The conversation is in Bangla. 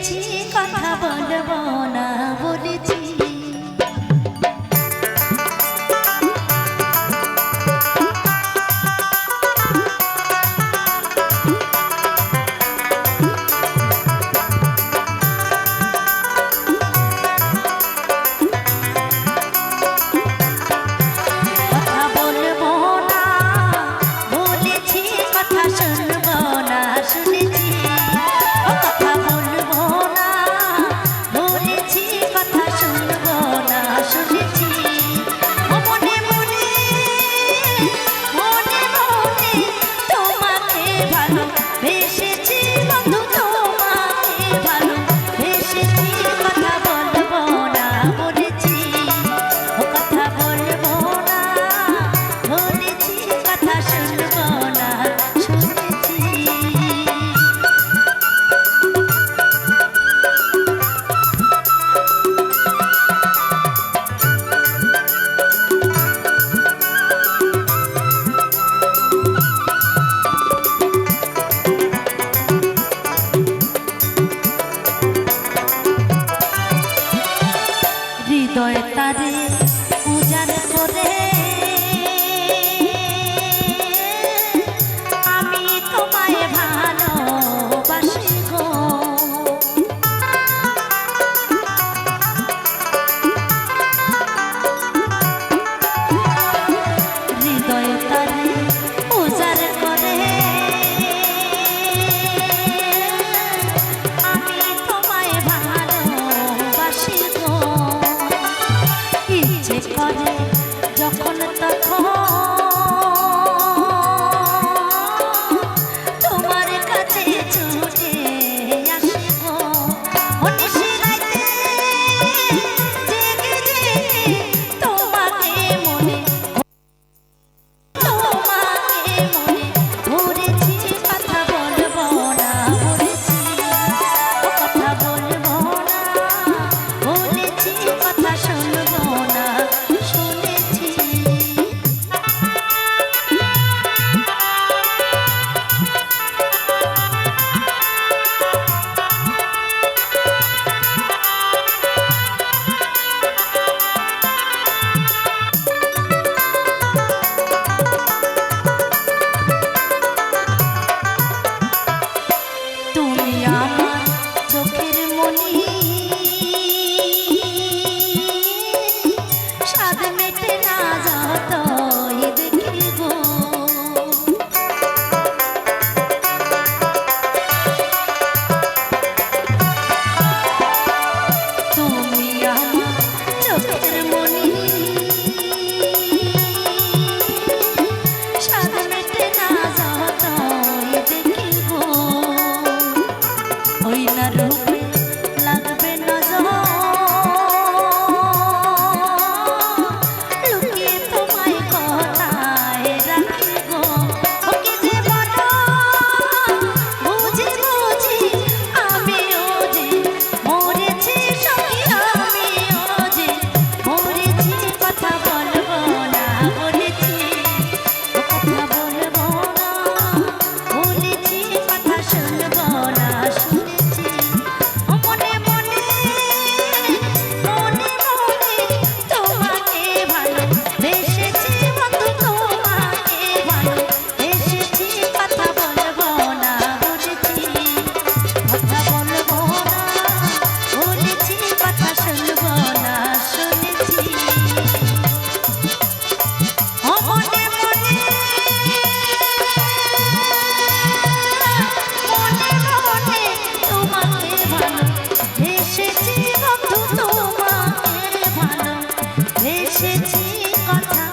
বলেছি কথা বলবো না বলেছি হৃদয় তারে উজাড় করে আমি তোমায় ভালোবাসি গো হৃদয় তারে উজাড় করে আমি তোমায় ভালোবাসি গো করে যখন তখন তোমার কাছে ছুটে আসি গো নিশি রাতে জেগে জেগে তোমাকে মনে ধরেছি কথা বলবো না বলেছি কথা বলবো না বলেছি কথা শুনবো না কথা